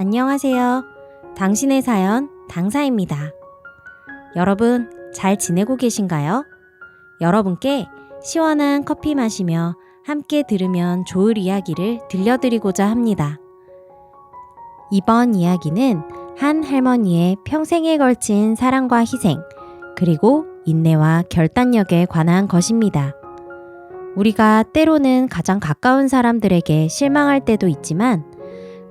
안녕하세요. 당신의 사연 당사입니다. 여러분 잘 지내고 계신가요? 여러분께 시원한 커피 마시며 함께 들으면 좋을 이야기를 들려드리고자 합니다. 이번 이야기는 한 할머니의 평생에 걸친 사랑과 희생, 그리고 인내와 결단력에 관한 것입니다. 우리가 때로는 가장 가까운 사람들에게 실망할 때도 있지만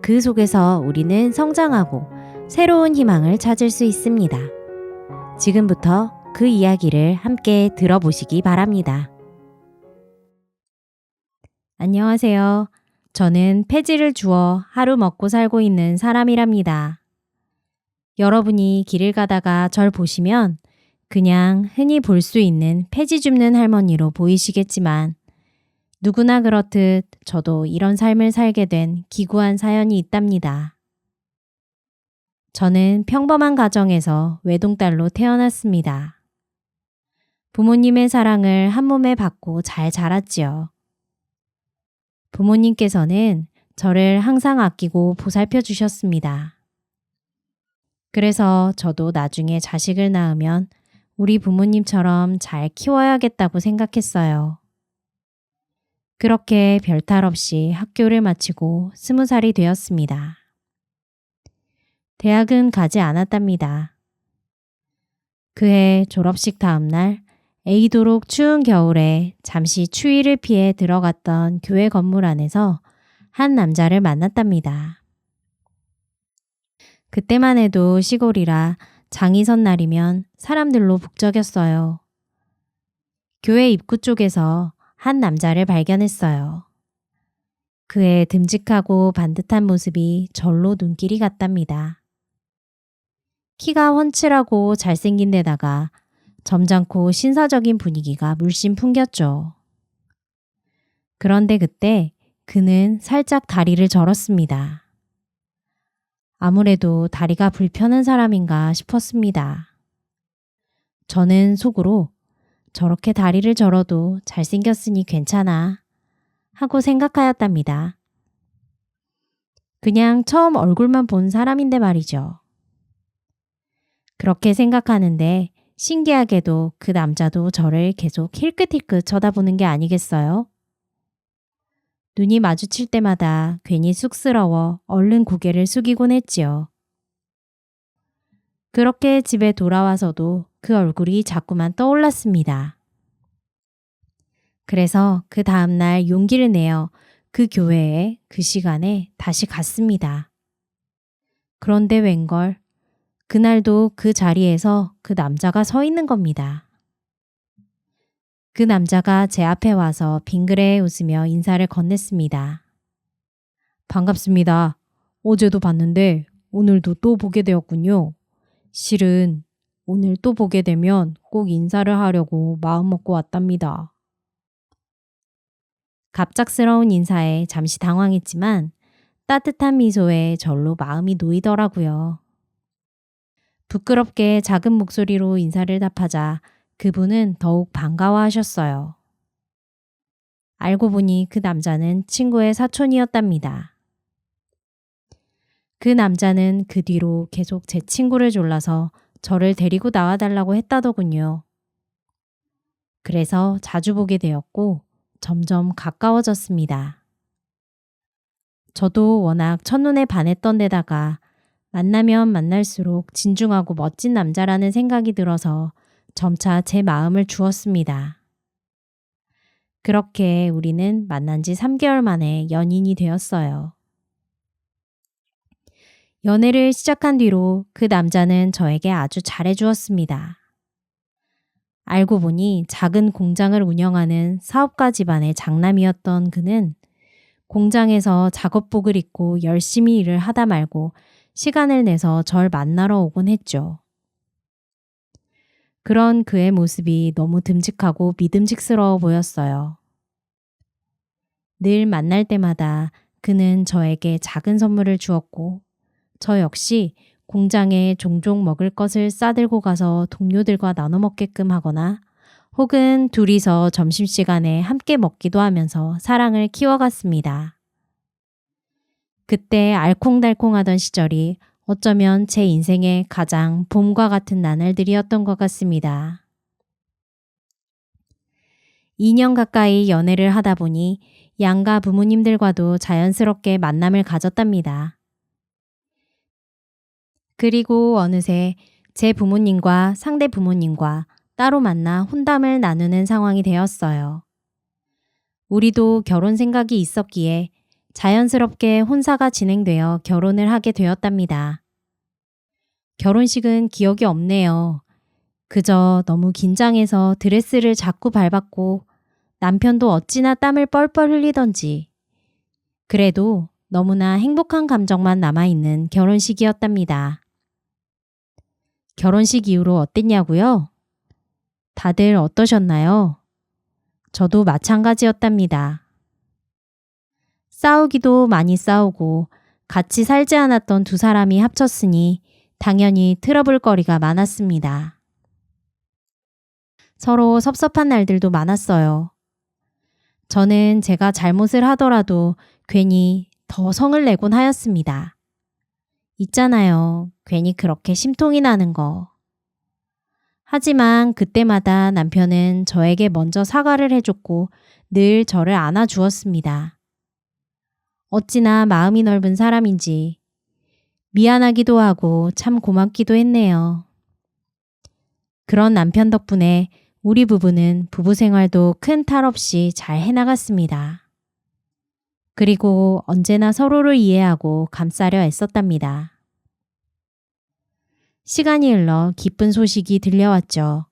그 속에서 우리는 성장하고 새로운 희망을 찾을 수 있습니다. 지금부터 그 이야기를 함께 들어보시기 바랍니다. 안녕하세요. 저는 폐지를 주워 하루 먹고 살고 있는 사람이랍니다. 여러분이 길을 가다가 절 보시면 그냥 흔히 볼 수 있는 폐지 줍는 할머니로 보이시겠지만 누구나 그렇듯 저도 이런 삶을 살게 된 기구한 사연이 있답니다. 저는 평범한 가정에서 외동딸로 태어났습니다. 부모님의 사랑을 한 몸에 받고 잘 자랐지요. 부모님께서는 저를 항상 아끼고 보살펴 주셨습니다. 그래서 저도 나중에 자식을 낳으면 우리 부모님처럼 잘 키워야겠다고 생각했어요. 그렇게 별탈 없이 학교를 마치고 20살이 되었습니다. 대학은 가지 않았답니다. 그해 졸업식 다음 날 애이도록 추운 겨울에 잠시 추위를 피해 들어갔던 교회 건물 안에서 한 남자를 만났답니다. 그때만 해도 시골이라 장이선 날이면 사람들로 북적였어요. 교회 입구 쪽에서 한 남자를 발견했어요. 그의 듬직하고 반듯한 모습이 절로 눈길이 갔답니다. 키가 훤칠하고 잘생긴 데다가 점잖고 신사적인 분위기가 물씬 풍겼죠. 그런데 그때 그는 살짝 다리를 저었습니다. 아무래도 다리가 불편한 사람인가 싶었습니다. 저는 속으로 저렇게 다리를 저어도 잘생겼으니 괜찮아 하고 생각하였답니다. 그냥 처음 얼굴만 본 사람인데 말이죠. 그렇게 생각하는데 신기하게도 그 남자도 저를 계속 힐끗힐끗 쳐다보는 게 아니겠어요? 눈이 마주칠 때마다 괜히 쑥스러워 얼른 고개를 숙이곤 했지요. 그렇게 집에 돌아와서도 그 얼굴이 자꾸만 떠올랐습니다. 그래서 그 다음날 용기를 내어 그 교회에 그 시간에 다시 갔습니다. 그런데 웬걸, 그날도 그 자리에서 그 남자가 서 있는 겁니다. 그 남자가 제 앞에 와서 빙그레 웃으며 인사를 건넸습니다. 반갑습니다. 어제도 봤는데 오늘도 또 보게 되었군요. 실은 오늘 또 보게 되면 꼭 인사를 하려고 마음먹고 왔답니다. 갑작스러운 인사에 잠시 당황했지만 따뜻한 미소에 절로 마음이 놓이더라고요. 부끄럽게 작은 목소리로 인사를 답하자 그분은 더욱 반가워하셨어요. 알고 보니 그 남자는 친구의 사촌이었답니다. 그 남자는 그 뒤로 계속 제 친구를 졸라서 저를 데리고 나와달라고 했다더군요. 그래서 자주 보게 되었고 점점 가까워졌습니다. 저도 워낙 첫눈에 반했던 데다가 만나면 만날수록 진중하고 멋진 남자라는 생각이 들어서 점차 제 마음을 주었습니다. 그렇게 우리는 만난 지 3개월 만에 연인이 되었어요. 연애를 시작한 뒤로 그 남자는 저에게 아주 잘해주었습니다. 알고 보니 작은 공장을 운영하는 사업가 집안의 장남이었던 그는 공장에서 작업복을 입고 열심히 일을 하다 말고 시간을 내서 절 만나러 오곤 했죠. 그런 그의 모습이 너무 듬직하고 믿음직스러워 보였어요. 늘 만날 때마다 그는 저에게 작은 선물을 주었고 저 역시 공장에 종종 먹을 것을 싸들고 가서 동료들과 나눠 먹게끔 하거나 혹은 둘이서 점심시간에 함께 먹기도 하면서 사랑을 키워갔습니다. 그때 알콩달콩하던 시절이 어쩌면 제 인생의 가장 봄과 같은 나날들이었던 것 같습니다. 2년 가까이 연애를 하다 보니 양가 부모님들과도 자연스럽게 만남을 가졌답니다. 그리고 어느새 제 부모님과 상대 부모님과 따로 만나 혼담을 나누는 상황이 되었어요. 우리도 결혼 생각이 있었기에 자연스럽게 혼사가 진행되어 결혼을 하게 되었답니다. 결혼식은 기억이 없네요. 그저 너무 긴장해서 드레스를 자꾸 밟았고 남편도 어찌나 땀을 뻘뻘 흘리던지 그래도 너무나 행복한 감정만 남아있는 결혼식이었답니다. 결혼식 이후로 어땠냐고요? 다들 어떠셨나요? 저도 마찬가지였답니다. 싸우기도 많이 싸우고 같이 살지 않았던 두 사람이 합쳤으니 당연히 트러블거리가 많았습니다. 서로 섭섭한 날들도 많았어요. 저는 제가 잘못을 하더라도 괜히 더 성을 내곤 하였습니다. 있잖아요. 괜히 그렇게 심통이 나는 거. 하지만 그때마다 남편은 저에게 먼저 사과를 해줬고 늘 저를 안아주었습니다. 어찌나 마음이 넓은 사람인지 미안하기도 하고 참 고맙기도 했네요. 그런 남편 덕분에 우리 부부는 부부 생활도 큰 탈 없이 잘 해나갔습니다. 그리고 언제나 서로를 이해하고 감싸려 애썼답니다. 시간이 흘러 기쁜 소식이 들려왔죠.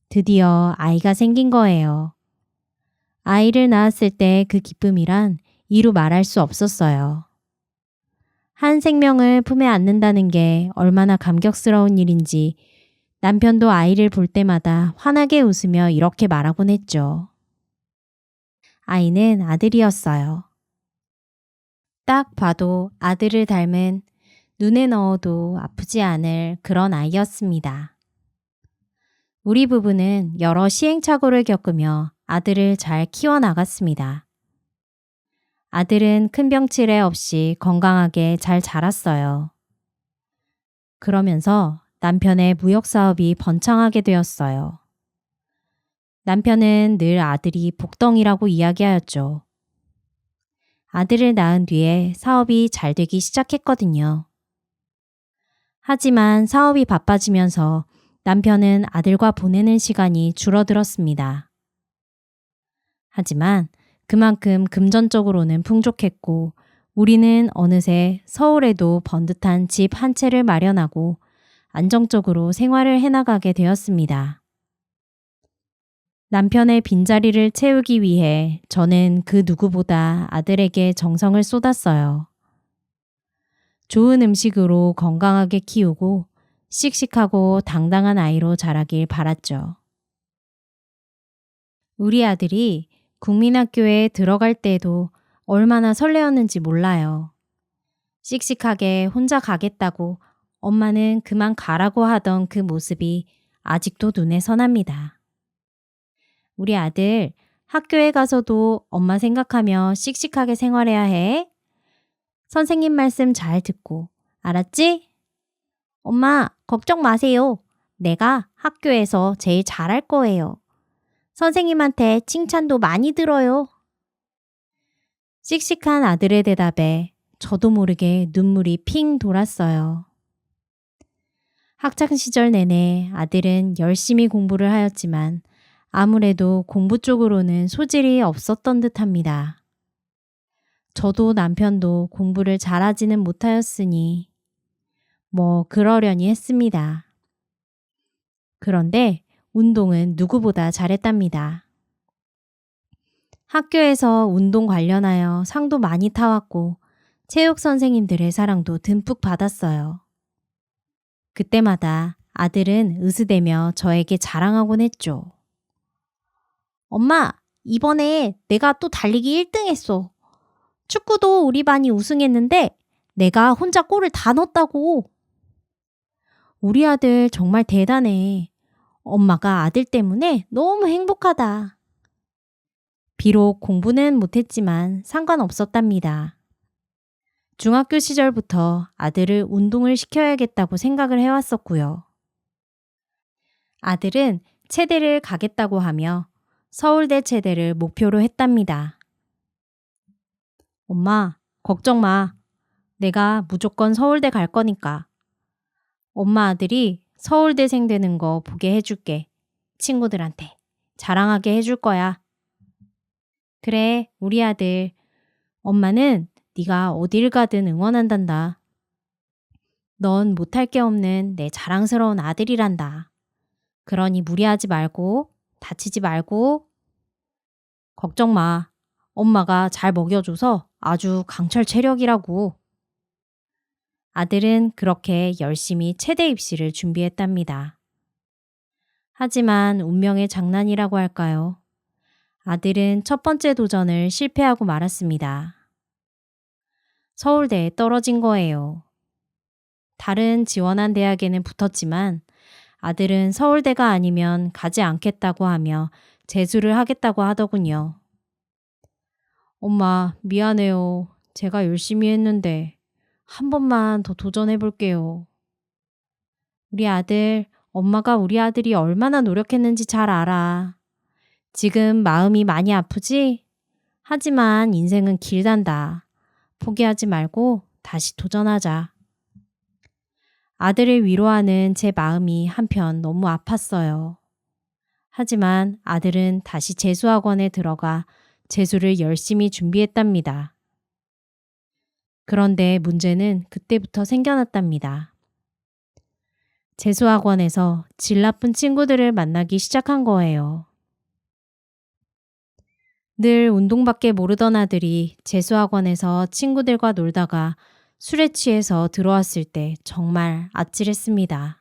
드디어 아이가 생긴 거예요. 아이를 낳았을 때 그 기쁨이란 이루 말할 수 없었어요. 한 생명을 품에 안는다는 게 얼마나 감격스러운 일인지 남편도 아이를 볼 때마다 환하게 웃으며 이렇게 말하곤 했죠. 아이는 아들이었어요. 딱 봐도 아들을 닮은 눈에 넣어도 아프지 않을 그런 아이였습니다. 우리 부부는 여러 시행착오를 겪으며 아들을 잘 키워나갔습니다. 아들은 큰 병치레 없이 건강하게 잘 자랐어요. 그러면서 남편의 무역 사업이 번창하게 되었어요. 남편은 늘 아들이 복덩이라고 이야기하였죠. 아들을 낳은 뒤에 사업이 잘 되기 시작했거든요. 하지만 사업이 바빠지면서 남편은 아들과 보내는 시간이 줄어들었습니다. 하지만 그만큼 금전적으로는 풍족했고 우리는 어느새 서울에도 번듯한 집 한 채를 마련하고 안정적으로 생활을 해나가게 되었습니다. 남편의 빈자리를 채우기 위해 저는 그 누구보다 아들에게 정성을 쏟았어요. 좋은 음식으로 건강하게 키우고 씩씩하고 당당한 아이로 자라길 바랐죠. 우리 아들이 국민학교에 들어갈 때도 얼마나 설레었는지 몰라요. 씩씩하게 혼자 가겠다고 엄마는 그만 가라고 하던 그 모습이 아직도 눈에 선합니다. 우리 아들 학교에 가서도 엄마 생각하며 씩씩하게 생활해야 해. 선생님 말씀 잘 듣고, 알았지? 엄마, 걱정 마세요. 내가 학교에서 제일 잘할 거예요. 선생님한테 칭찬도 많이 들어요. 씩씩한 아들의 대답에 저도 모르게 눈물이 핑 돌았어요. 학창 시절 내내 아들은 열심히 공부를 하였지만 아무래도 공부 쪽으로는 소질이 없었던 듯합니다. 저도 남편도 공부를 잘하지는 못하였으니 뭐 그러려니 했습니다. 그런데 운동은 누구보다 잘했답니다. 학교에서 운동 관련하여 상도 많이 타왔고 체육 선생님들의 사랑도 듬뿍 받았어요. 그때마다 아들은 으스대며 저에게 자랑하곤 했죠. 엄마, 이번에 내가 또 달리기 1등 했어. 축구도 우리 반이 우승했는데 내가 혼자 골을 다 넣었다고. 우리 아들 정말 대단해. 엄마가 아들 때문에 너무 행복하다. 비록 공부는 못했지만 상관없었답니다. 중학교 시절부터 아들을 운동을 시켜야겠다고 생각을 해왔었고요. 아들은 체대를 가겠다고 하며 서울대 체대를 목표로 했답니다. 엄마, 걱정 마. 내가 무조건 서울대 갈 거니까. 엄마 아들이 서울대생 되는 거 보게 해줄게. 친구들한테 자랑하게 해줄 거야. 그래, 우리 아들. 엄마는 네가 어딜 가든 응원한단다. 넌 못할 게 없는 내 자랑스러운 아들이란다. 그러니 무리하지 말고 다치지 말고 걱정 마. 엄마가 잘 먹여줘서 아주 강철 체력이라고. 아들은 그렇게 열심히 체대 입시를 준비했답니다. 하지만 운명의 장난이라고 할까요? 아들은 첫 번째 도전을 실패하고 말았습니다. 서울대에 떨어진 거예요. 다른 지원한 대학에는 붙었지만 아들은 서울대가 아니면 가지 않겠다고 하며 재수를 하겠다고 하더군요. 엄마, 미안해요. 제가 열심히 했는데 한 번만 더 도전해 볼게요. 우리 아들, 엄마가 우리 아들이 얼마나 노력했는지 잘 알아. 지금 마음이 많이 아프지? 하지만 인생은 길단다. 포기하지 말고 다시 도전하자. 아들을 위로하는 제 마음이 한편 너무 아팠어요. 하지만 아들은 다시 재수학원에 들어가 재수를 열심히 준비했답니다. 그런데 문제는 그때부터 생겨났답니다. 재수학원에서 질 나쁜 친구들을 만나기 시작한 거예요. 늘 운동밖에 모르던 아들이 재수학원에서 친구들과 놀다가 술에 취해서 들어왔을 때 정말 아찔했습니다.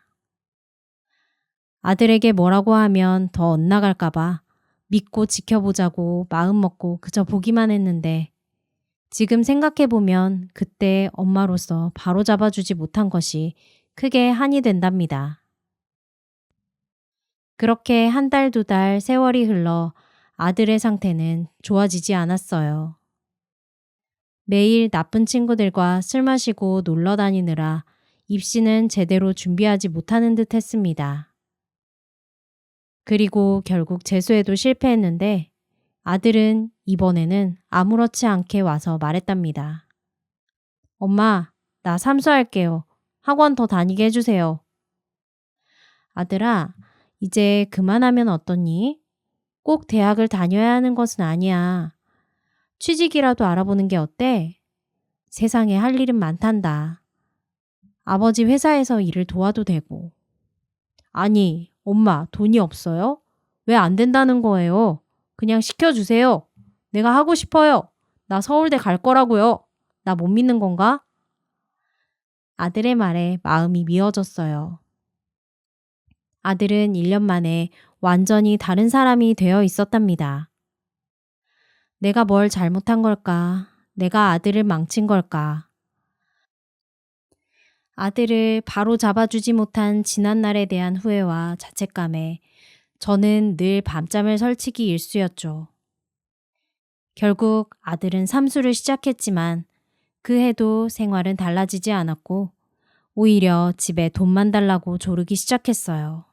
아들에게 뭐라고 하면 더 엇나갈까봐 믿고 지켜보자고 마음먹고 그저 보기만 했는데 지금 생각해보면 그때 엄마로서 바로 잡아주지 못한 것이 크게 한이 된답니다. 그렇게 한 달, 두 달 세월이 흘러 아들의 상태는 좋아지지 않았어요. 매일 나쁜 친구들과 술 마시고 놀러 다니느라 입시는 제대로 준비하지 못하는 듯 했습니다. 그리고 결국 재수에도 실패했는데 아들은 이번에는 아무렇지 않게 와서 말했답니다. 엄마, 나 삼수할게요. 학원 더 다니게 해주세요. 아들아, 이제 그만하면 어떠니? 꼭 대학을 다녀야 하는 것은 아니야. 취직이라도 알아보는 게 어때? 세상에 할 일은 많단다. 아버지 회사에서 일을 도와도 되고. 아니, 엄마, 돈이 없어요? 왜 안 된다는 거예요? 그냥 시켜주세요. 내가 하고 싶어요. 나 서울대 갈 거라고요. 나 못 믿는 건가? 아들의 말에 마음이 미어졌어요. 아들은 1년 만에 완전히 다른 사람이 되어 있었답니다. 내가 뭘 잘못한 걸까? 내가 아들을 망친 걸까? 아들을 바로 잡아주지 못한 지난날에 대한 후회와 자책감에 저는 늘 밤잠을 설치기 일쑤였죠. 결국 아들은 삼수를 시작했지만 그 해도 생활은 달라지지 않았고 오히려 집에 돈만 달라고 조르기 시작했어요.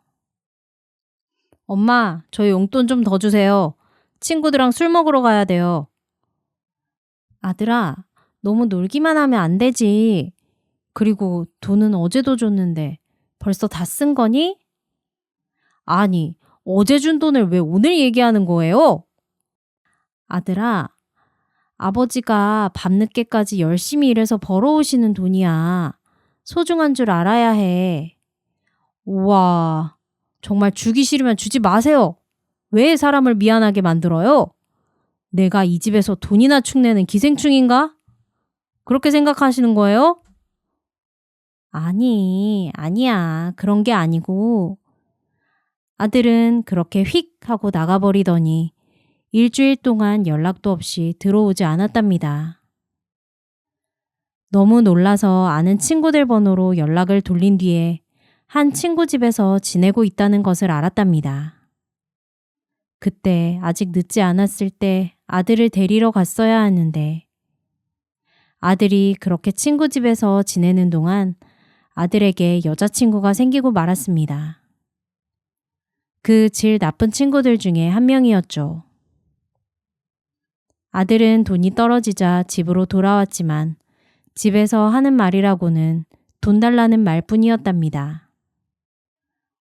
엄마, 저 용돈 좀 더 주세요. 친구들랑 술 먹으러 가야 돼요. 아들아, 너무 놀기만 하면 안 되지. 그리고 돈은 어제도 줬는데 벌써 다 쓴 거니? 아니, 어제 준 돈을 왜 오늘 얘기하는 거예요? 아들아, 아버지가 밤늦게까지 열심히 일해서 벌어오시는 돈이야. 소중한 줄 알아야 해. 우와, 정말 주기 싫으면 주지 마세요. 왜 사람을 미안하게 만들어요? 내가 이 집에서 돈이나 축내는 기생충인가? 그렇게 생각하시는 거예요? 아니야. 그런 게 아니고. 아들은 그렇게 휙 하고 나가버리더니 일주일 동안 연락도 없이 들어오지 않았답니다. 너무 놀라서 아는 친구들 번호로 연락을 돌린 뒤에 한 친구 집에서 지내고 있다는 것을 알았답니다. 그때 아직 늦지 않았을 때 아들을 데리러 갔어야 하는데 아들이 그렇게 친구 집에서 지내는 동안 아들에게 여자친구가 생기고 말았습니다. 그 질 나쁜 친구들 중에 한 명이었죠. 아들은 돈이 떨어지자 집으로 돌아왔지만 집에서 하는 말이라고는 돈 달라는 말뿐이었답니다.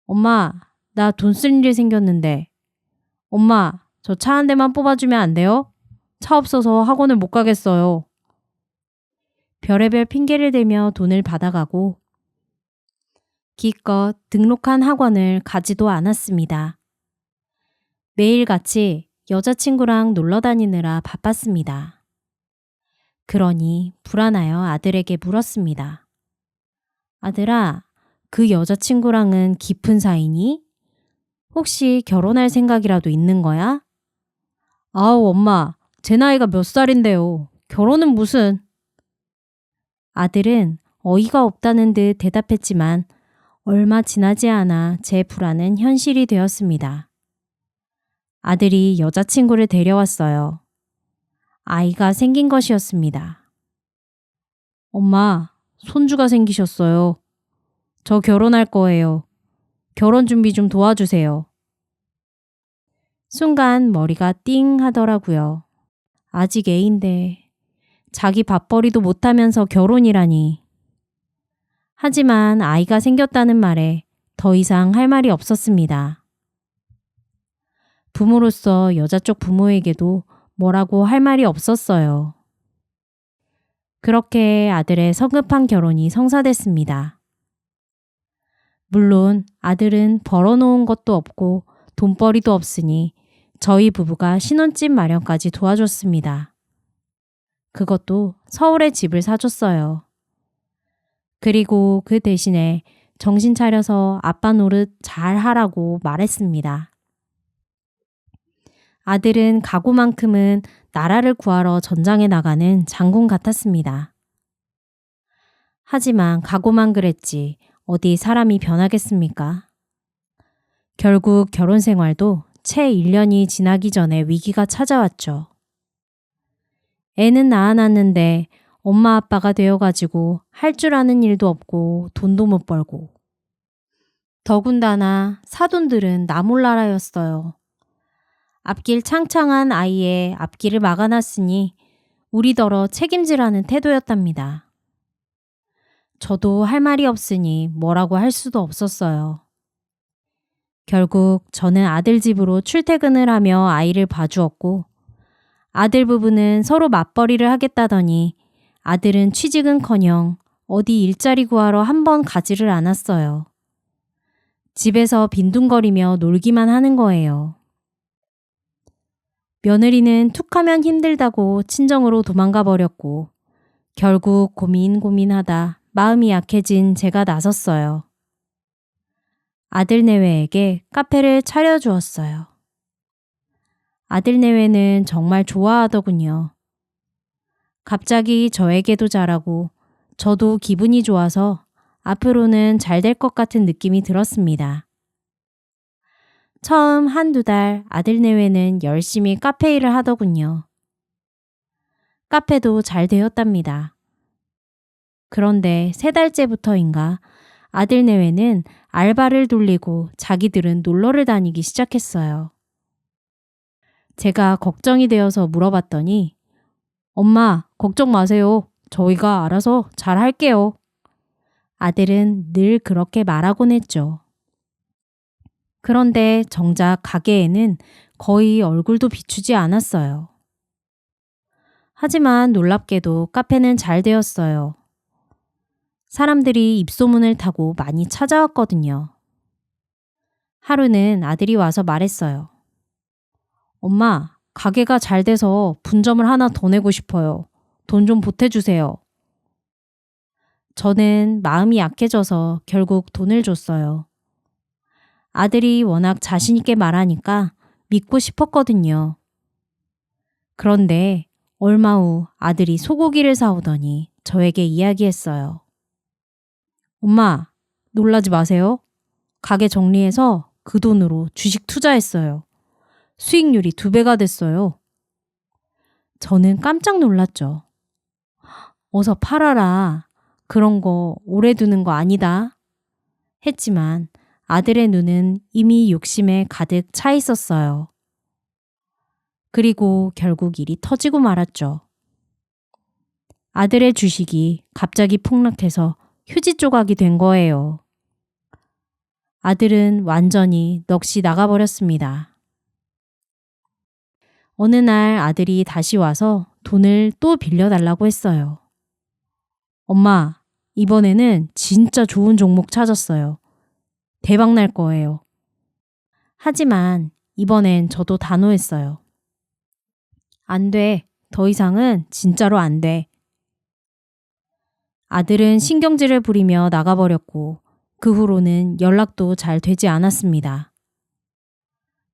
엄마, 나 돈 쓸 일이 생겼는데. 엄마, 저 차 한 대만 뽑아주면 안 돼요? 차 없어서 학원을 못 가겠어요. 별의별 핑계를 대며 돈을 받아가고 기껏 등록한 학원을 가지도 않았습니다. 매일같이 여자친구랑 놀러 다니느라 바빴습니다. 그러니 불안하여 아들에게 물었습니다. 아들아, 그 여자친구랑은 깊은 사이니? 혹시 결혼할 생각이라도 있는 거야? 아우, 엄마, 제 나이가 몇 살인데요. 결혼은 무슨... 아들은 어이가 없다는 듯 대답했지만 얼마 지나지 않아 제 불안은 현실이 되었습니다. 아들이 여자친구를 데려왔어요. 아이가 생긴 것이었습니다. 엄마, 손주가 생기셨어요. 저 결혼할 거예요. 결혼 준비 좀 도와주세요. 순간 머리가 띵 하더라고요. 아직 애인데 자기 밥벌이도 못하면서 결혼이라니. 하지만 아이가 생겼다는 말에 더 이상 할 말이 없었습니다. 부모로서 여자 쪽 부모에게도 뭐라고 할 말이 없었어요. 그렇게 아들의 성급한 결혼이 성사됐습니다. 물론 아들은 벌어놓은 것도 없고 돈벌이도 없으니 저희 부부가 신혼집 마련까지 도와줬습니다. 그것도 서울에 집을 사줬어요. 그리고 그 대신에 정신 차려서 아빠 노릇 잘 하라고 말했습니다. 아들은 각오만큼은 나라를 구하러 전장에 나가는 장군 같았습니다. 하지만 각오만 그랬지 어디 사람이 변하겠습니까? 결국 결혼 생활도 채 1년이 지나기 전에 위기가 찾아왔죠. 애는 낳아놨는데 엄마 아빠가 되어가지고 할 줄 아는 일도 없고 돈도 못 벌고. 더군다나 사돈들은 나몰라라였어요. 앞길 창창한 아이의 앞길을 막아놨으니 우리더러 책임지라는 태도였답니다. 저도 할 말이 없으니 뭐라고 할 수도 없었어요. 결국 저는 아들 집으로 출퇴근을 하며 아이를 봐주었고 아들 부부는 서로 맞벌이를 하겠다더니 아들은 취직은커녕 어디 일자리 구하러 한 번 가지를 않았어요. 집에서 빈둥거리며 놀기만 하는 거예요. 며느리는 툭하면 힘들다고 친정으로 도망가 버렸고 결국 고민하다 마음이 약해진 제가 나섰어요. 아들 내외에게 카페를 차려주었어요. 아들 내외는 정말 좋아하더군요. 갑자기 저에게도 잘하고 저도 기분이 좋아서 앞으로는 잘 될 것 같은 느낌이 들었습니다. 처음 한두 달 아들 내외는 열심히 카페 일을 하더군요. 카페도 잘 되었답니다. 그런데 3달째부터인가 아들 내외는 알바를 돌리고 자기들은 놀러를 다니기 시작했어요. 제가 걱정이 되어서 물어봤더니 엄마, 걱정 마세요. 저희가 알아서 잘 할게요. 아들은 늘 그렇게 말하곤 했죠. 그런데 정작 가게에는 거의 얼굴도 비추지 않았어요. 하지만 놀랍게도 카페는 잘 되었어요. 사람들이 입소문을 타고 많이 찾아왔거든요. 하루는 아들이 와서 말했어요. 엄마, 가게가 잘 돼서 분점을 하나 더 내고 싶어요. 돈 좀 보태주세요. 저는 마음이 약해져서 결국 돈을 줬어요. 아들이 워낙 자신있게 말하니까 믿고 싶었거든요. 그런데 얼마 후 아들이 소고기를 사오더니 저에게 이야기했어요. 엄마, 놀라지 마세요. 가게 정리해서 그 돈으로 주식 투자했어요. 수익률이 2배가 됐어요. 저는 깜짝 놀랐죠. 어서 팔아라. 그런 거 오래 두는 거 아니다. 했지만 아들의 눈은 이미 욕심에 가득 차 있었어요. 그리고 결국 일이 터지고 말았죠. 아들의 주식이 갑자기 폭락해서 휴지 조각이 된 거예요. 아들은 완전히 넋이 나가버렸습니다. 어느 날 아들이 다시 와서 돈을 또 빌려달라고 했어요. 엄마, 이번에는 진짜 좋은 종목 찾았어요. 대박 날 거예요. 하지만 이번엔 저도 단호했어요. 안 돼. 더 이상은 진짜로 안 돼. 아들은 신경질을 부리며 나가버렸고 그 후로는 연락도 잘 되지 않았습니다.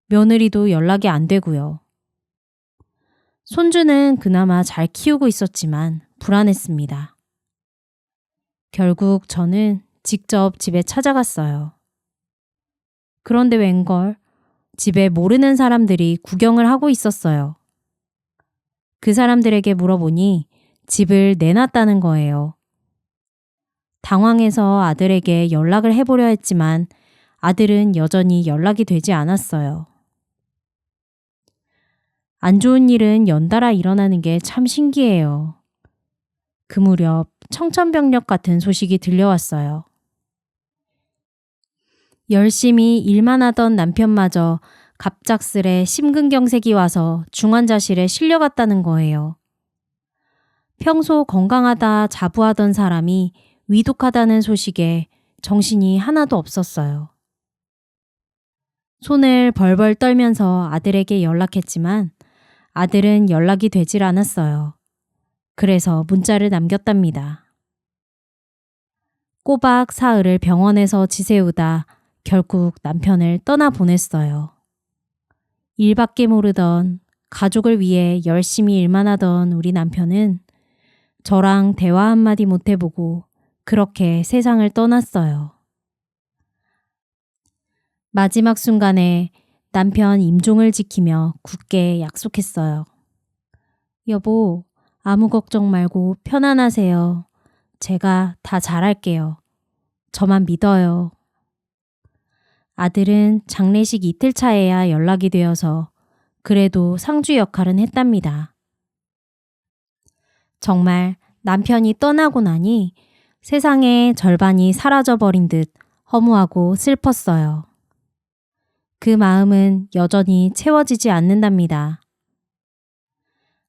며느리도 연락이 안 되고요. 손주는 그나마 잘 키우고 있었지만 불안했습니다. 결국 저는 직접 집에 찾아갔어요. 그런데 웬걸 집에 모르는 사람들이 구경을 하고 있었어요. 그 사람들에게 물어보니 집을 내놨다는 거예요. 당황해서 아들에게 연락을 해보려 했지만 아들은 여전히 연락이 되지 않았어요. 안 좋은 일은 연달아 일어나는 게 참 신기해요. 그 무렵 청천벽력 같은 소식이 들려왔어요. 열심히 일만 하던 남편마저 갑작스레 심근경색이 와서 중환자실에 실려갔다는 거예요. 평소 건강하다 자부하던 사람이 위독하다는 소식에 정신이 하나도 없었어요. 손을 벌벌 떨면서 아들에게 연락했지만 아들은 연락이 되질 않았어요. 그래서 문자를 남겼답니다. 꼬박 사흘을 병원에서 지새우다 결국 남편을 떠나보냈어요. 일밖에 모르던 가족을 위해 열심히 일만 하던 우리 남편은 저랑 대화 한마디 못 해보고 그렇게 세상을 떠났어요. 마지막 순간에 남편 임종을 지키며 굳게 약속했어요. 여보, 아무 걱정 말고 편안하세요. 제가 다 잘할게요. 저만 믿어요. 아들은 장례식 이틀 차에야 연락이 되어서 그래도 상주 역할은 했답니다. 정말 남편이 떠나고 나니 세상의 절반이 사라져버린 듯 허무하고 슬펐어요. 그 마음은 여전히 채워지지 않는답니다.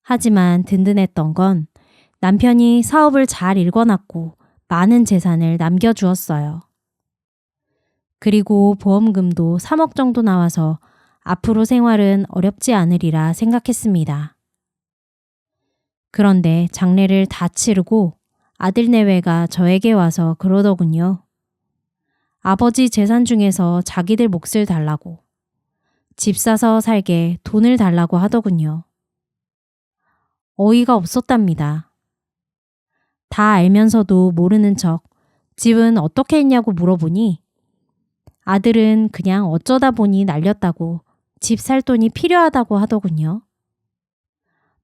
하지만 든든했던 건 남편이 사업을 잘 일궈놨고 많은 재산을 남겨주었어요. 그리고 보험금도 3억 정도 나와서 앞으로 생활은 어렵지 않으리라 생각했습니다. 그런데 장례를 다 치르고 아들 내외가 저에게 와서 그러더군요. 아버지 재산 중에서 자기들 몫을 달라고, 집 사서 살게 돈을 달라고 하더군요. 어이가 없었답니다. 다 알면서도 모르는 척 집은 어떻게 했냐고 물어보니 아들은 그냥 어쩌다 보니 날렸다고 집 살 돈이 필요하다고 하더군요.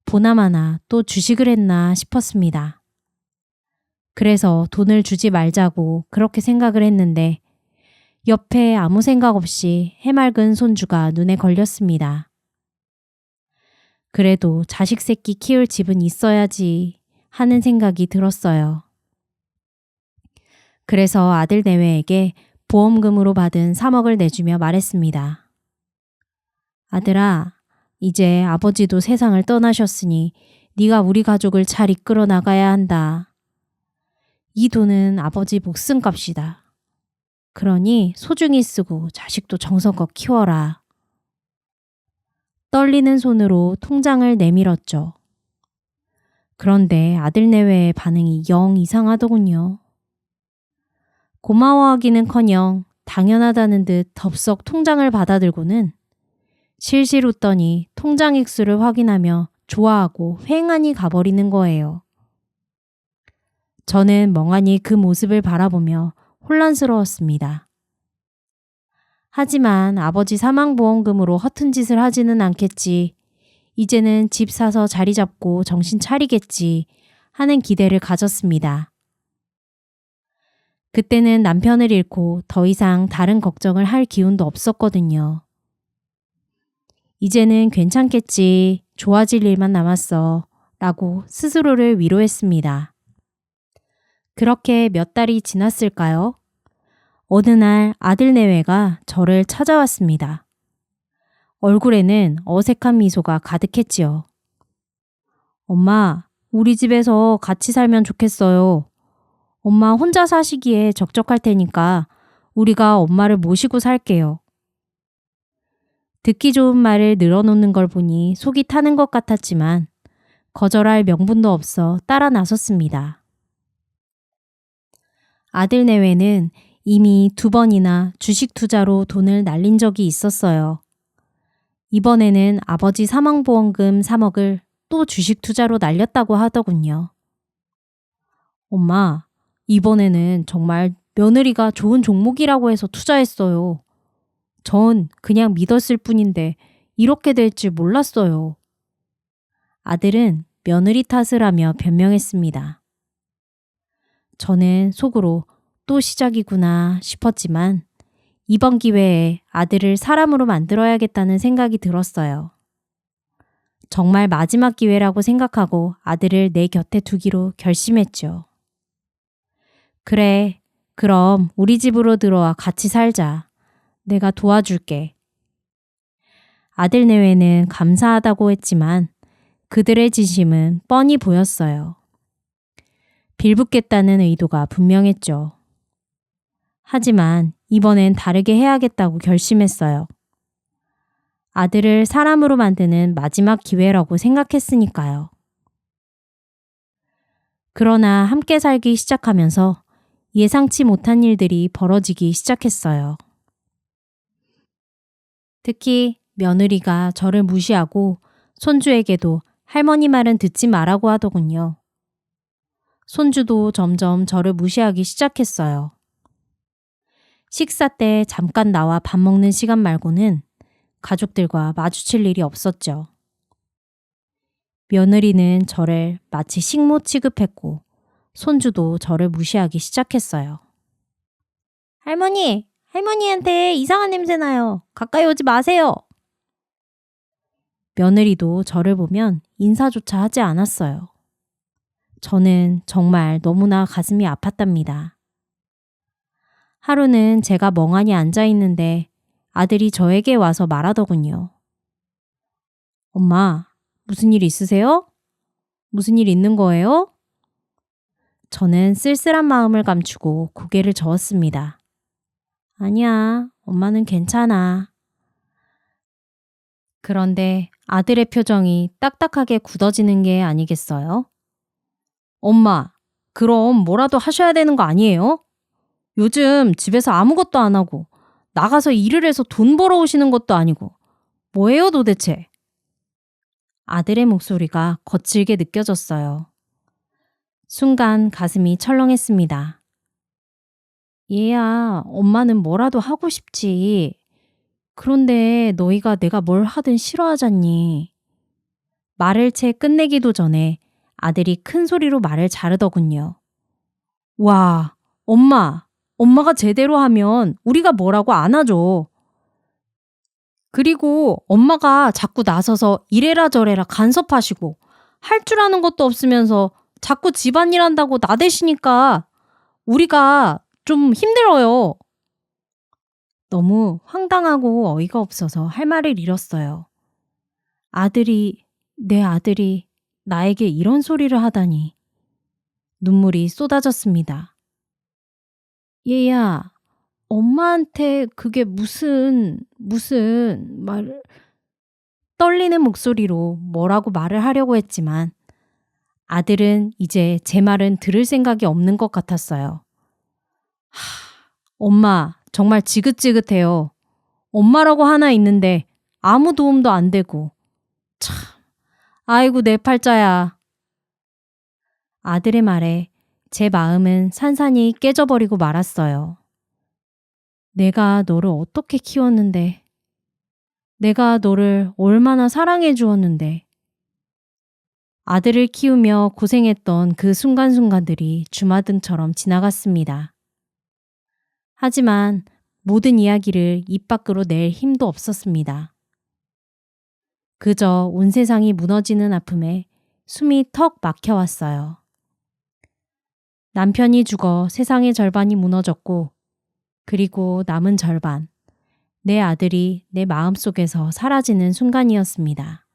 보나마나 또 주식을 했나 싶었습니다. 그래서 돈을 주지 말자고 그렇게 생각을 했는데 옆에 아무 생각 없이 해맑은 손주가 눈에 걸렸습니다. 그래도 자식 새끼 키울 집은 있어야지 하는 생각이 들었어요. 그래서 아들 내외에게 보험금으로 받은 3억을 내주며 말했습니다. 아들아, 이제 아버지도 세상을 떠나셨으니 네가 우리 가족을 잘 이끌어 나가야 한다. 이 돈은 아버지 목숨값이다. 그러니 소중히 쓰고 자식도 정성껏 키워라. 떨리는 손으로 통장을 내밀었죠. 그런데 아들 내외의 반응이 영 이상하더군요. 고마워하기는커녕 당연하다는 듯 덥석 통장을 받아들고는 실실 웃더니 통장 액수를 확인하며 좋아하고 휑하니 가버리는 거예요. 저는 멍하니 그 모습을 바라보며 혼란스러웠습니다. 하지만 아버지 사망보험금으로 허튼 짓을 하지는 않겠지. 이제는 집 사서 자리 잡고 정신 차리겠지 하는 기대를 가졌습니다. 그때는 남편을 잃고 더 이상 다른 걱정을 할 기운도 없었거든요. 이제는 괜찮겠지, 좋아질 일만 남았어 라고 스스로를 위로했습니다. 그렇게 몇 달이 지났을까요? 어느 날 아들 내외가 저를 찾아왔습니다. 얼굴에는 어색한 미소가 가득했지요. 엄마, 우리 집에서 같이 살면 좋겠어요. 엄마 혼자 사시기에 적적할 테니까 우리가 엄마를 모시고 살게요. 듣기 좋은 말을 늘어놓는 걸 보니 속이 타는 것 같았지만 거절할 명분도 없어 따라 나섰습니다. 아들 내외는 이미 2번이나 주식 투자로 돈을 날린 적이 있었어요. 이번에는 아버지 사망보험금 3억을 또 주식 투자로 날렸다고 하더군요. 엄마, 이번에는 정말 며느리가 좋은 종목이라고 해서 투자했어요. 전 그냥 믿었을 뿐인데 이렇게 될 줄 몰랐어요. 아들은 며느리 탓을 하며 변명했습니다. 저는 속으로 또 시작이구나 싶었지만 이번 기회에 아들을 사람으로 만들어야겠다는 생각이 들었어요. 정말 마지막 기회라고 생각하고 아들을 내 곁에 두기로 결심했죠. 그래, 그럼 우리 집으로 들어와 같이 살자. 내가 도와줄게. 아들 내외는 감사하다고 했지만 그들의 진심은 뻔히 보였어요. 빌붙겠다는 의도가 분명했죠. 하지만 이번엔 다르게 해야겠다고 결심했어요. 아들을 사람으로 만드는 마지막 기회라고 생각했으니까요. 그러나 함께 살기 시작하면서 예상치 못한 일들이 벌어지기 시작했어요. 특히 며느리가 저를 무시하고 손주에게도 할머니 말은 듣지 말라고 하더군요. 손주도 점점 저를 무시하기 시작했어요. 식사 때 잠깐 나와 밥 먹는 시간 말고는 가족들과 마주칠 일이 없었죠. 며느리는 저를 마치 식모 취급했고 손주도 저를 무시하기 시작했어요. 할머니, 할머니한테 이상한 냄새 나요. 가까이 오지 마세요. 며느리도 저를 보면 인사조차 하지 않았어요. 저는 정말 너무나 가슴이 아팠답니다. 하루는 제가 멍하니 앉아 있는데 아들이 저에게 와서 말하더군요. 엄마, 무슨 일 있으세요? 무슨 일 있는 거예요? 저는 쓸쓸한 마음을 감추고 고개를 저었습니다. 아니야, 엄마는 괜찮아. 그런데 아들의 표정이 딱딱하게 굳어지는 게 아니겠어요? 엄마, 그럼 뭐라도 하셔야 되는 거 아니에요? 요즘 집에서 아무것도 안 하고 나가서 일을 해서 돈 벌어오시는 것도 아니고 뭐예요 도대체? 아들의 목소리가 거칠게 느껴졌어요. 순간 가슴이 철렁했습니다. 얘야, 엄마는 뭐라도 하고 싶지. 그런데 너희가 내가 뭘 하든 싫어하잖니. 말을 채 끝내기도 전에 아들이 큰 소리로 말을 자르더군요. 와, 엄마가 제대로 하면 우리가 뭐라고 안 하죠. 그리고 엄마가 자꾸 나서서 이래라 저래라 간섭하시고 할 줄 아는 것도 없으면서 자꾸 집안일 한다고 나대시니까 우리가 좀 힘들어요. 너무 황당하고 어이가 없어서 할 말을 잃었어요. 내 아들이 나에게 이런 소리를 하다니. 눈물이 쏟아졌습니다. 얘야, 엄마한테 그게 무슨 말, 떨리는 목소리로 뭐라고 말을 하려고 했지만 아들은 이제 제 말은 들을 생각이 없는 것 같았어요. 엄마, 정말 지긋지긋해요. 엄마라고 하나 있는데 아무 도움도 안 되고. 참, 아이고 내 팔자야. 아들의 말에 제 마음은 산산이 깨져버리고 말았어요. 내가 너를 어떻게 키웠는데, 내가 너를 얼마나 사랑해 주었는데, 아들을 키우며 고생했던 그 순간순간들이 주마등처럼 지나갔습니다. 하지만 모든 이야기를 입 밖으로 낼 힘도 없었습니다. 그저 온 세상이 무너지는 아픔에 숨이 턱 막혀왔어요. 남편이 죽어 세상의 절반이 무너졌고, 그리고 남은 절반, 내 아들이 내 마음속에서 사라지는 순간이었습니다.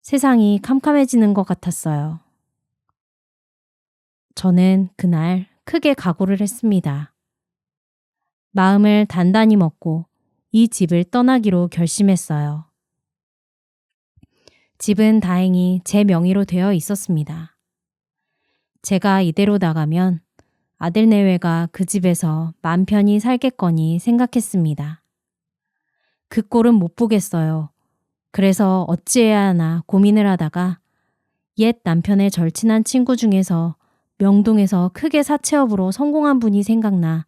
세상이 캄캄해지는 것 같았어요. 저는 그날 크게 각오를 했습니다. 마음을 단단히 먹고 이 집을 떠나기로 결심했어요. 집은 다행히 제 명의로 되어 있었습니다. 제가 이대로 나가면 아들 내외가 그 집에서 맘 편히 살겠거니 생각했습니다. 그 꼴은 못 보겠어요. 그래서 어찌해야 하나 고민을 하다가 옛 남편의 절친한 친구 중에서 명동에서 크게 사채업으로 성공한 분이 생각나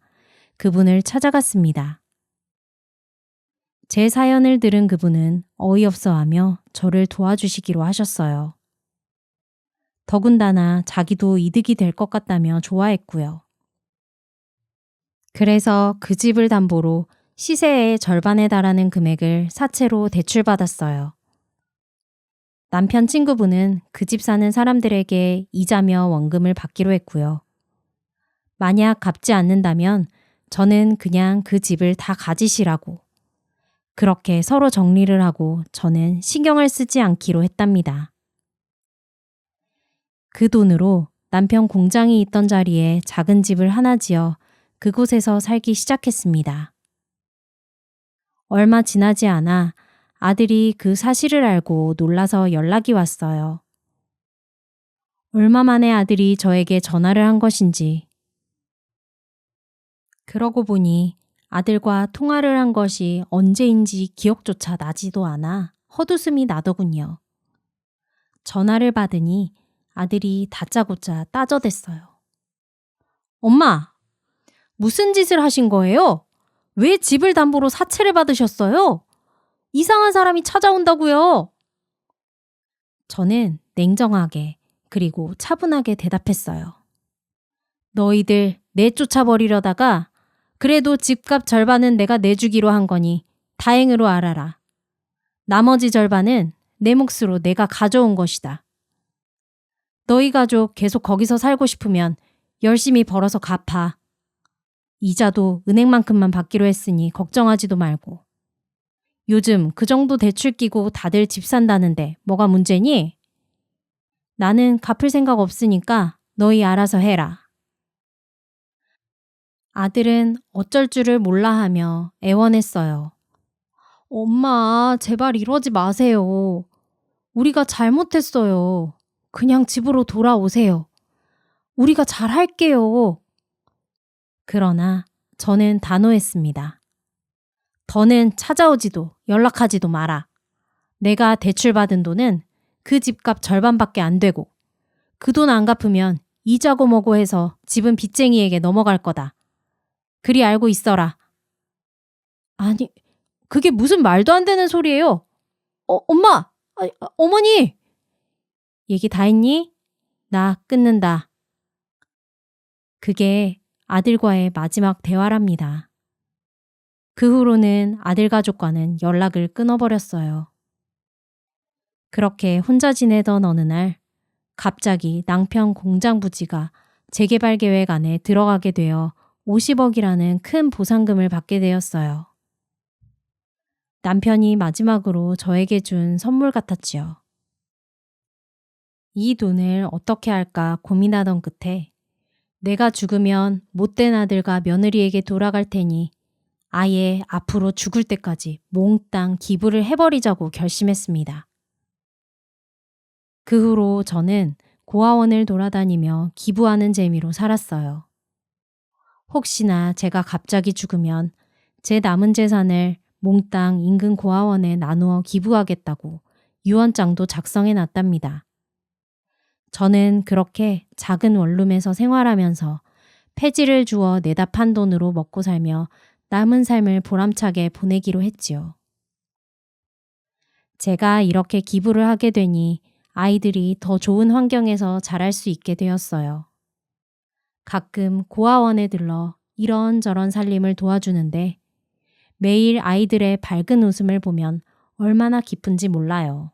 그분을 찾아갔습니다. 제 사연을 들은 그분은 어이없어하며 저를 도와주시기로 하셨어요. 더군다나 자기도 이득이 될 것 같다며 좋아했고요. 그래서 그 집을 담보로 시세의 절반에 달하는 금액을 사채로 대출받았어요. 남편 친구분은 그 집 사는 사람들에게 이자며 원금을 받기로 했고요. 만약 갚지 않는다면 저는 그냥 그 집을 다 가지시라고. 그렇게 서로 정리를 하고 저는 신경을 쓰지 않기로 했답니다. 그 돈으로 남편 공장이 있던 자리에 작은 집을 하나 지어 그곳에서 살기 시작했습니다. 얼마 지나지 않아 아들이 그 사실을 알고 놀라서 연락이 왔어요. 얼마 만에 아들이 저에게 전화를 한 것인지. 그러고 보니 아들과 통화를 한 것이 언제인지 기억조차 나지도 않아 헛웃음이 나더군요. 전화를 받으니 아들이 다짜고짜 따져댔어요. 엄마, 무슨 짓을 하신 거예요? 왜 집을 담보로 사채를 받으셨어요? 이상한 사람이 찾아온다고요. 저는 냉정하게 그리고 차분하게 대답했어요. 너희들 내쫓아버리려다가 그래도 집값 절반은 내가 내주기로 한 거니 다행으로 알아라. 나머지 절반은 내 몫으로 내가 가져온 것이다. 너희 가족 계속 거기서 살고 싶으면 열심히 벌어서 갚아. 이자도 은행만큼만 받기로 했으니 걱정하지도 말고. 요즘 그 정도 대출 끼고 다들 집 산다는데 뭐가 문제니? 나는 갚을 생각 없으니까 너희 알아서 해라. 아들은 어쩔 줄을 몰라 하며 애원했어요. 엄마, 제발 이러지 마세요. 우리가 잘못했어요. 그냥 집으로 돌아오세요. 우리가 잘할게요. 그러나 저는 단호했습니다. 더는 찾아오지도 연락하지도 마라. 내가 대출받은 돈은 그 집값 절반밖에 안 되고 그 돈 안 갚으면 이자고 뭐고 해서 집은 빚쟁이에게 넘어갈 거다. 그리 알고 있어라. 아니, 그게 무슨 말도 안 되는 소리예요. 엄마! 어머니! 얘기 다 했니? 나 끊는다. 그게 아들과의 마지막 대화랍니다. 그 후로는 아들 가족과는 연락을 끊어버렸어요. 그렇게 혼자 지내던 어느 날 갑자기 낭평 공장 부지가 재개발 계획 안에 들어가게 되어 50억이라는 큰 보상금을 받게 되었어요. 남편이 마지막으로 저에게 준 선물 같았지요. 이 돈을 어떻게 할까 고민하던 끝에 내가 죽으면 못된 아들과 며느리에게 돌아갈 테니 아예 앞으로 죽을 때까지 몽땅 기부를 해버리자고 결심했습니다. 그 후로 저는 고아원을 돌아다니며 기부하는 재미로 살았어요. 혹시나 제가 갑자기 죽으면 제 남은 재산을 몽땅 인근 고아원에 나누어 기부하겠다고 유언장도 작성해 놨답니다. 저는 그렇게 작은 원룸에서 생활하면서 폐지를 주어 내다 판 돈으로 먹고 살며 남은 삶을 보람차게 보내기로 했지요. 제가 이렇게 기부를 하게 되니 아이들이 더 좋은 환경에서 자랄 수 있게 되었어요. 가끔 고아원에 들러 이런저런 살림을 도와주는데 매일 아이들의 밝은 웃음을 보면 얼마나 기쁜지 몰라요.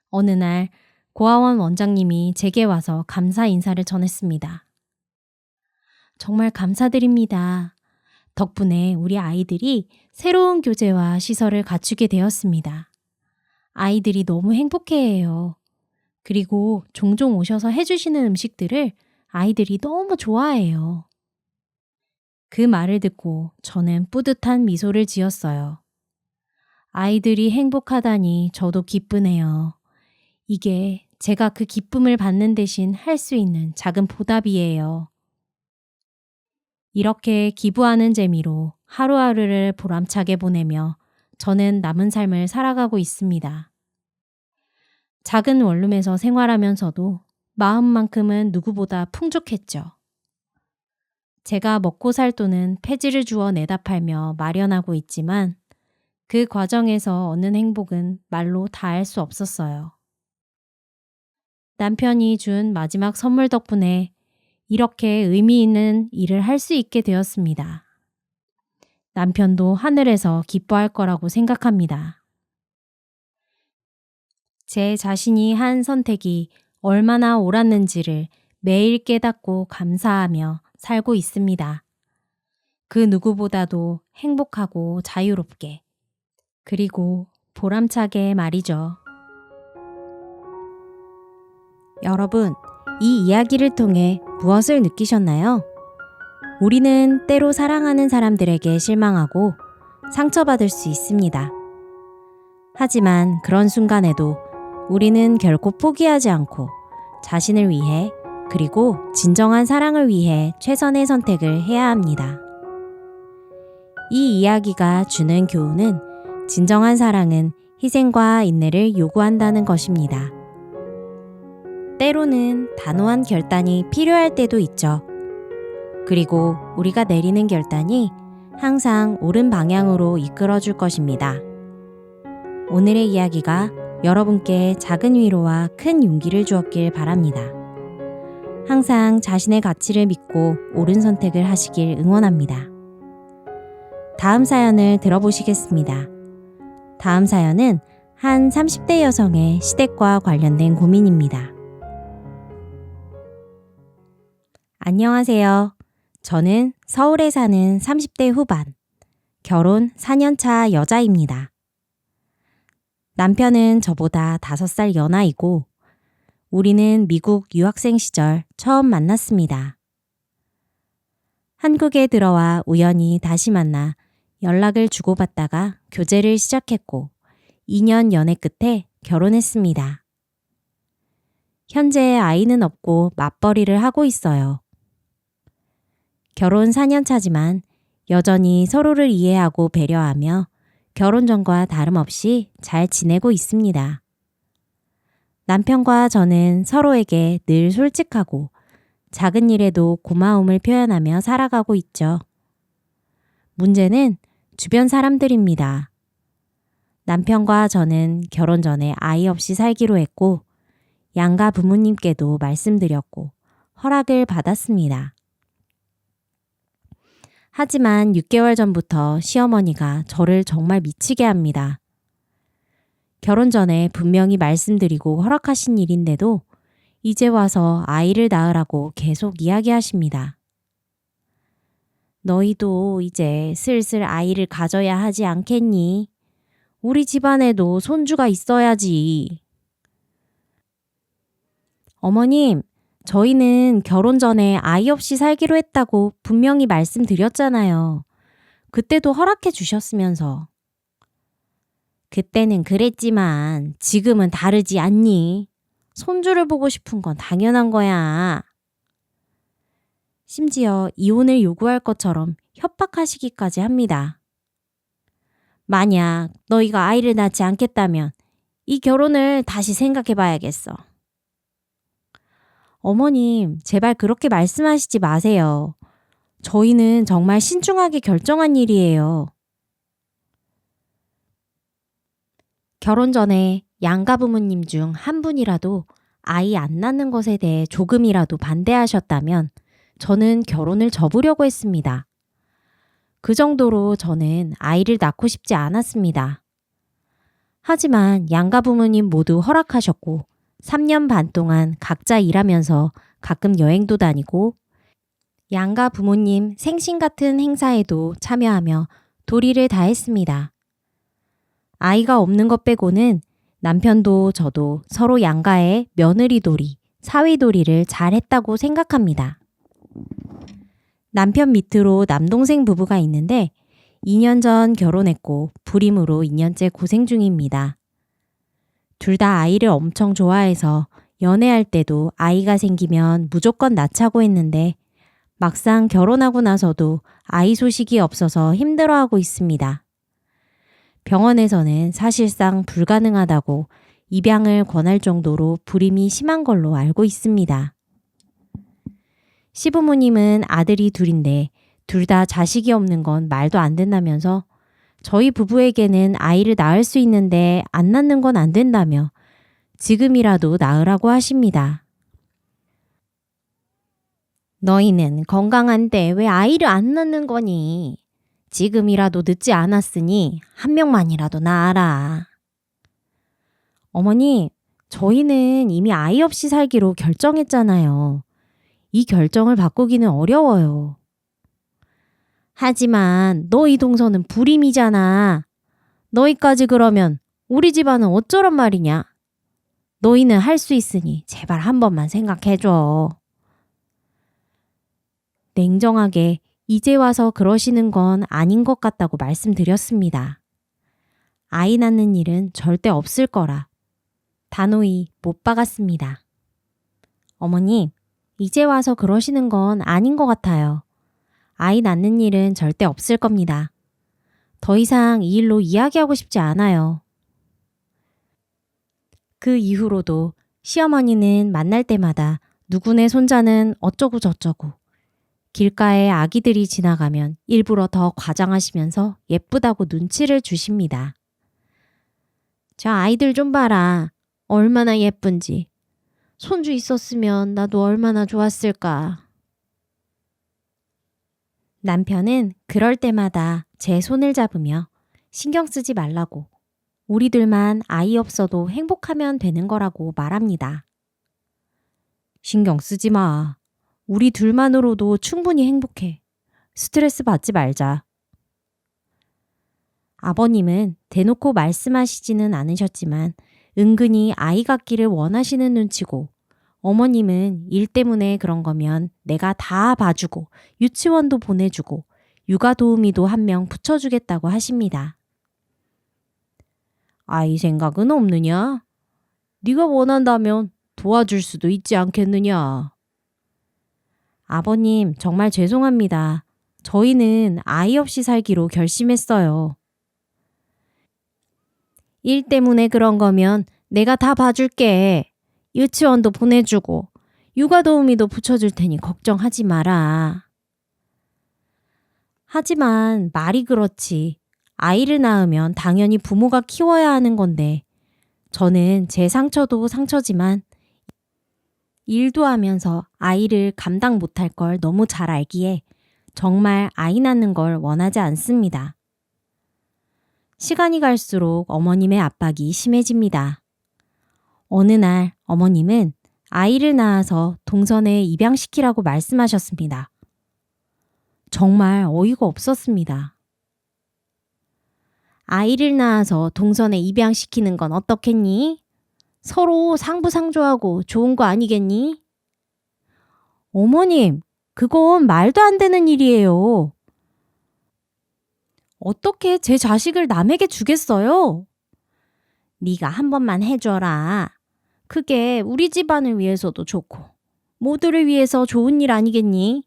어느 날 고아원 원장님이 제게 와서 감사 인사를 전했습니다. 정말 감사드립니다. 덕분에 우리 아이들이 새로운 교재와 시설을 갖추게 되었습니다. 아이들이 너무 행복해해요. 그리고 종종 오셔서 해주시는 음식들을 아이들이 너무 좋아해요. 그 말을 듣고 저는 뿌듯한 미소를 지었어요. 아이들이 행복하다니 저도 기쁘네요. 이게 제가 그 기쁨을 받는 대신 할 수 있는 작은 보답이에요. 이렇게 기부하는 재미로 하루하루를 보람차게 보내며 저는 남은 삶을 살아가고 있습니다. 작은 원룸에서 생활하면서도 마음만큼은 누구보다 풍족했죠. 제가 먹고 살 돈은 폐지를 주워 내다 팔며 마련하고 있지만 그 과정에서 얻는 행복은 말로 다할 수 없었어요. 남편이 준 마지막 선물 덕분에 이렇게 의미 있는 일을 할 수 있게 되었습니다. 남편도 하늘에서 기뻐할 거라고 생각합니다. 제 자신이 한 선택이 얼마나 옳았는지를 매일 깨닫고 감사하며 살고 있습니다. 그 누구보다도 행복하고 자유롭게, 그리고 보람차게 말이죠. 여러분, 이 이야기를 통해 무엇을 느끼셨나요? 우리는 때로 사랑하는 사람들에게 실망하고 상처받을 수 있습니다. 하지만 그런 순간에도 우리는 결코 포기하지 않고 자신을 위해 그리고 진정한 사랑을 위해 최선의 선택을 해야 합니다. 이 이야기가 주는 교훈은 진정한 사랑은 희생과 인내를 요구한다는 것입니다. 때로는 단호한 결단이 필요할 때도 있죠. 그리고 우리가 내리는 결단이 항상 옳은 방향으로 이끌어 줄 것입니다. 오늘의 이야기가 여러분께 작은 위로와 큰 용기를 주었길 바랍니다. 항상 자신의 가치를 믿고 옳은 선택을 하시길 응원합니다. 다음 사연을 들어보시겠습니다. 다음 사연은 한 30대 여성의 시댁과 관련된 고민입니다. 안녕하세요. 저는 서울에 사는 30대 후반, 결혼 4년차 여자입니다. 남편은 저보다 5살 연하이고 우리는 미국 유학생 시절 처음 만났습니다. 한국에 들어와 우연히 다시 만나 연락을 주고받다가 교제를 시작했고 2년 연애 끝에 결혼했습니다. 현재 아이는 없고 맞벌이를 하고 있어요. 결혼 4년 차지만 여전히 서로를 이해하고 배려하며 결혼 전과 다름없이 잘 지내고 있습니다. 남편과 저는 서로에게 늘 솔직하고 작은 일에도 고마움을 표현하며 살아가고 있죠. 문제는 주변 사람들입니다. 남편과 저는 결혼 전에 아이 없이 살기로 했고 양가 부모님께도 말씀드렸고 허락을 받았습니다. 하지만 6개월 전부터 시어머니가 저를 정말 미치게 합니다. 결혼 전에 분명히 말씀드리고 허락하신 일인데도 이제 와서 아이를 낳으라고 계속 이야기하십니다. 너희도 이제 슬슬 아이를 가져야 하지 않겠니? 우리 집안에도 손주가 있어야지. 어머님, 저희는 결혼 전에 아이 없이 살기로 했다고 분명히 말씀드렸잖아요. 그때도 허락해 주셨으면서. 그때는 그랬지만 지금은 다르지 않니? 손주를 보고 싶은 건 당연한 거야. 심지어 이혼을 요구할 것처럼 협박하시기까지 합니다. 만약 너희가 아이를 낳지 않겠다면 이 결혼을 다시 생각해 봐야겠어. 어머님, 제발 그렇게 말씀하시지 마세요. 저희는 정말 신중하게 결정한 일이에요. 결혼 전에 양가 부모님 중 한 분이라도 아이 안 낳는 것에 대해 조금이라도 반대하셨다면 저는 결혼을 접으려고 했습니다. 그 정도로 저는 아이를 낳고 싶지 않았습니다. 하지만 양가 부모님 모두 허락하셨고 3년 반 동안 각자 일하면서 가끔 여행도 다니고 양가 부모님 생신 같은 행사에도 참여하며 도리를 다했습니다. 아이가 없는 것 빼고는 남편도 저도 서로 양가의 며느리돌이, 사위돌이를 잘 했다고 생각합니다. 남편 밑으로 남동생 부부가 있는데 2년 전 결혼했고 불임으로 2년째 고생 중입니다. 둘 다 아이를 엄청 좋아해서 연애할 때도 아이가 생기면 무조건 낳자고 했는데 막상 결혼하고 나서도 아이 소식이 없어서 힘들어하고 있습니다. 병원에서는 사실상 불가능하다고 입양을 권할 정도로 불임이 심한 걸로 알고 있습니다. 시부모님은 아들이 둘인데 둘 다 자식이 없는 건 말도 안 된다면서 저희 부부에게는 아이를 낳을 수 있는데 안 낳는 건 안 된다며 지금이라도 낳으라고 하십니다. 너희는 건강한데 왜 아이를 안 낳는 거니? 지금이라도 늦지 않았으니 한 명만이라도 낳아라. 어머니, 저희는 이미 아이 없이 살기로 결정했잖아요. 이 결정을 바꾸기는 어려워요. 하지만 너희 동서는 불임이잖아. 너희까지 그러면 우리 집안은 어쩌란 말이냐? 너희는 할 수 있으니 제발 한 번만 생각해줘. 냉정하게 이제 와서 그러시는 건 아닌 것 같다고 말씀드렸습니다. 아이 낳는 일은 절대 없을 거라 단호히 못 박았습니다. 어머니, 이제 와서 그러시는 건 아닌 것 같아요. 아이 낳는 일은 절대 없을 겁니다. 더 이상 이 일로 이야기하고 싶지 않아요. 그 이후로도 시어머니는 만날 때마다 누구네 손자는 어쩌고 저쩌고 길가에 아기들이 지나가면 일부러 더 과장하시면서 예쁘다고 눈치를 주십니다. 저 아이들 좀 봐라. 얼마나 예쁜지. 손주 있었으면 나도 얼마나 좋았을까. 남편은 그럴 때마다 제 손을 잡으며 신경 쓰지 말라고 우리들만 아이 없어도 행복하면 되는 거라고 말합니다. 신경 쓰지 마. 우리 둘만으로도 충분히 행복해. 스트레스 받지 말자. 아버님은 대놓고 말씀하시지는 않으셨지만 은근히 아이 갖기를 원하시는 눈치고 어머님은 일 때문에 그런 거면 내가 다 봐주고 유치원도 보내주고 육아 도우미도 한 명 붙여주겠다고 하십니다. 아이 생각은 없느냐? 네가 원한다면 도와줄 수도 있지 않겠느냐? 아버님, 정말 죄송합니다. 저희는 아이 없이 살기로 결심했어요. 일 때문에 그런 거면 내가 다 봐줄게. 유치원도 보내주고 육아 도우미도 붙여줄 테니 걱정하지 마라. 하지만 말이 그렇지. 아이를 낳으면 당연히 부모가 키워야 하는 건데 저는 제 상처도 상처지만 일도 하면서 아이를 감당 못할 걸 너무 잘 알기에 정말 아이 낳는 걸 원하지 않습니다. 시간이 갈수록 어머님의 압박이 심해집니다. 어느 날 어머님은 아이를 낳아서 동선에 입양시키라고 말씀하셨습니다. 정말 어이가 없었습니다. 아이를 낳아서 동선에 입양시키는 건 어떻겠니? 서로 상부상조하고 좋은 거 아니겠니? 어머님, 그건 말도 안 되는 일이에요. 어떻게 제 자식을 남에게 주겠어요? 네가 한 번만 해줘라. 그게 우리 집안을 위해서도 좋고 모두를 위해서 좋은 일 아니겠니?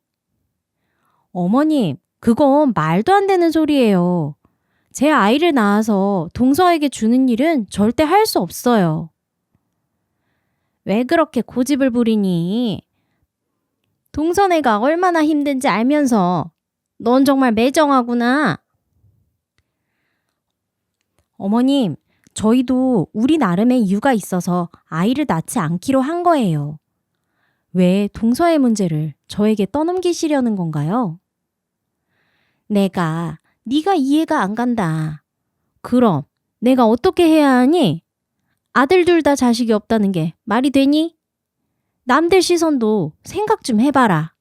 어머님, 그건 말도 안 되는 소리예요. 제 아이를 낳아서 동서에게 주는 일은 절대 할 수 없어요. 왜 그렇게 고집을 부리니? 동서애가 얼마나 힘든지 알면서 넌 정말 매정하구나. 어머님, 저희도 우리 나름의 이유가 있어서 아이를 낳지 않기로 한 거예요. 왜 동서의 문제를 저에게 떠넘기시려는 건가요? 네가 이해가 안 간다. 그럼 내가 어떻게 해야 하니? 아들 둘 다 자식이 없다는 게 말이 되니? 남들 시선도 생각 좀 해봐라.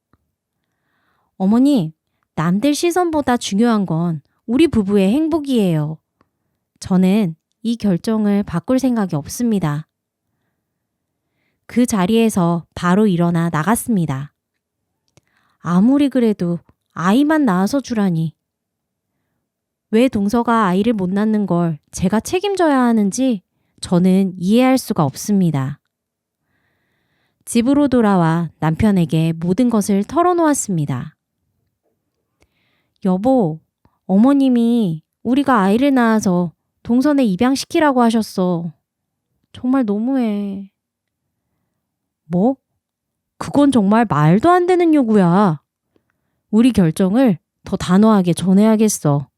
어머니, 남들 시선보다 중요한 건 우리 부부의 행복이에요. 저는 이 결정을 바꿀 생각이 없습니다. 그 자리에서 바로 일어나 나갔습니다. 아무리 그래도 아이만 낳아서 주라니. 왜 동서가 아이를 못 낳는 걸 제가 책임져야 하는지 저는 이해할 수가 없습니다. 집으로 돌아와 남편에게 모든 것을 털어놓았습니다. 여보, 어머님이 우리가 아이를 낳아서 동선에 입양시키라고 하셨어. 정말 너무해. 뭐? 그건 정말 말도 안 되는 요구야. 우리 결정을 더 단호하게 전해야겠어.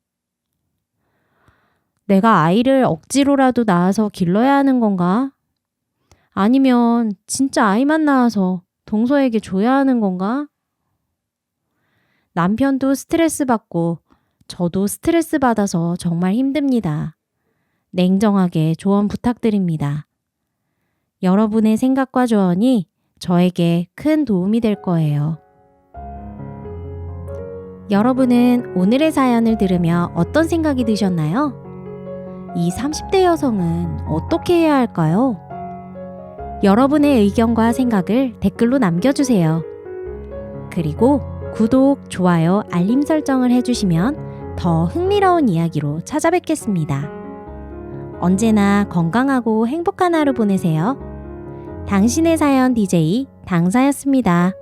내가 아이를 억지로라도 낳아서 길러야 하는 건가? 아니면 진짜 아이만 낳아서 동서에게 줘야 하는 건가? 남편도 스트레스 받고 저도 스트레스 받아서 정말 힘듭니다. 냉정하게 조언 부탁드립니다. 여러분의 생각과 조언이 저에게 큰 도움이 될 거예요. 여러분은 오늘의 사연을 들으며 어떤 생각이 드셨나요? 이 30대 여성은 어떻게 해야 할까요? 여러분의 의견과 생각을 댓글로 남겨주세요. 그리고 구독, 좋아요, 알림 설정을 해주시면 더 흥미로운 이야기로 찾아뵙겠습니다. 언제나 건강하고 행복한 하루 보내세요. 당신의 사연 DJ 당사였습니다.